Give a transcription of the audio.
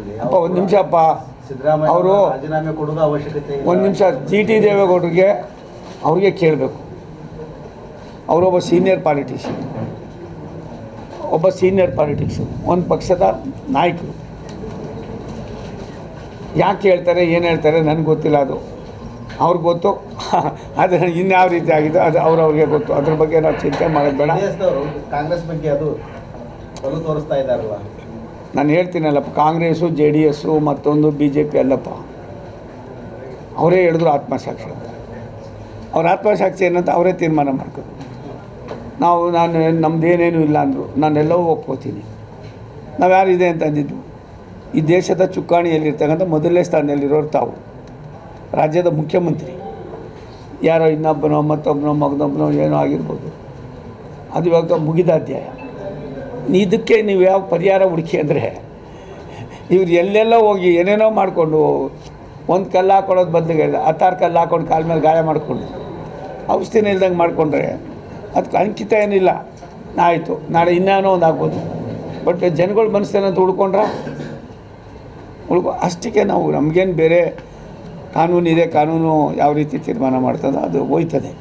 ಇದರಲ್ಲಿ ಒಂದು ನಿಮಿಷ ಅಪ್ಪ, ಸಿದ್ದರಾಮಯ್ಯ ಅವರು ರಾಜೀನಾಮೆ ಕೊಡೋದು ಅವಶ್ಯಕತೆ ಇಲ್ಲ. ಒಂದು ನಿಮಿಷ, GT ದೇವೇಗೌಡರಿಗೆ ಅವ್ರಿಗೆ ಕೇಳಬೇಕು. ಅವರೊಬ್ಬ ಸೀನಿಯರ್ ಪಾಲಿಟಿಕ್ಸು, ಒಂದು ಪಕ್ಷದ ನಾಯಕರು. ಯಾಕೆ ಹೇಳ್ತಾರೆ, ಏನು ಹೇಳ್ತಾರೆ ನನಗೆ ಗೊತ್ತಿಲ್ಲ. ಅದು ಅವ್ರಿಗೆ ಗೊತ್ತು. ಅದು ಇನ್ಯಾವ ರೀತಿ ಆಗಿದೆ ಅದು ಅವ್ರಿಗೆ ಗೊತ್ತು. ಅದ್ರ ಬಗ್ಗೆ ನಾವು ಚಿಂತೆ ಮಾಡೋದು ಬೇಡ. ಕಾಂಗ್ರೆಸ್ ಬಗ್ಗೆ ಅದು ಒಲವು ತೋರಿಸ್ತಾ ಇದ್ದಾರಲ್ಲ. ನಾನು ಹೇಳ್ತೀನಲ್ಲಪ್ಪ, ಕಾಂಗ್ರೆಸ್ಸು JDS ಮತ್ತೊಂದು BJP ಅಲ್ಲಪ್ಪ. ಅವರೇ ಹೇಳಿದ್ರು ಆತ್ಮಸಾಕ್ಷಿ ಅಂತ. ಅವ್ರ ಆತ್ಮಸಾಕ್ಷಿ ಏನಂತ ಅವರೇ ತೀರ್ಮಾನ ಮಾಡ್ಕೊಂಡು ನಾನು ನಮ್ಮದೇನೇನು ಇಲ್ಲ ಅಂದರು. ನಾನೆಲ್ಲವೂ ಒಪ್ಕೋತೀನಿ. ನಾವು ಯಾರಿದೆ ಅಂತ ಅಂದಿದ್ದು, ಈ ದೇಶದ ಚುಕ್ಕಾಣಿಯಲ್ಲಿರ್ತಕ್ಕಂಥ ಮೊದಲನೇ ಸ್ಥಾನದಲ್ಲಿರೋರು ತಾವು, ರಾಜ್ಯದ ಮುಖ್ಯಮಂತ್ರಿ. ಯಾರೋ ಇನ್ನೊಬ್ಬನೋ ಮತ್ತೊಬ್ಬನೋ ಮಗನೊಬ್ಬನೋ ಏನೋ ಆಗಿರ್ಬೋದು, ಅದು ಇವಾಗ ಮುಗಿದ ಅಧ್ಯಾಯ. ಇದಕ್ಕೆ ನೀವು ಯಾವ ಪರಿಹಾರ ಹುಡುಕಿ ಅಂದರೆ, ಇವ್ರು ಎಲ್ಲೆಲ್ಲೋ ಹೋಗಿ ಏನೇನೋ ಮಾಡಿಕೊಂಡು ಒಂದು ಕಲ್ಲು ಹಾಕೊಳ್ಳೋದು ಬದಲಿಗೆ 10 ಕಲ್ಲು ಹಾಕ್ಕೊಂಡು ಕಾಲ ಮೇಲೆ ಗಾಯ ಮಾಡಿಕೊಂಡು ಔಷಧಿನ ಇಲ್ದಂಗೆ ಮಾಡಿಕೊಂಡ್ರೆ ಅದಕ್ಕೆ ಅಂಕಿತ ಏನಿಲ್ಲ. ಆಯಿತು, ನಾಳೆ ಇನ್ನೇನೋ ಒಂದು ಆಗ್ಬೋದು. ಬಟ್ ಜನಗಳ ಮನಸ್ಸೇನಂತ ಹುಡ್ಕೊಂಡ್ರೆ ಅಷ್ಟಕ್ಕೆ ನಾವು ನಮಗೇನು ಬೇರೆ ಕಾನೂನು ಇದೆ, ಕಾನೂನು ಯಾವ ರೀತಿ ತೀರ್ಮಾನ ಮಾಡ್ತದೋ ಅದು ಹೋಯ್ತದೆ.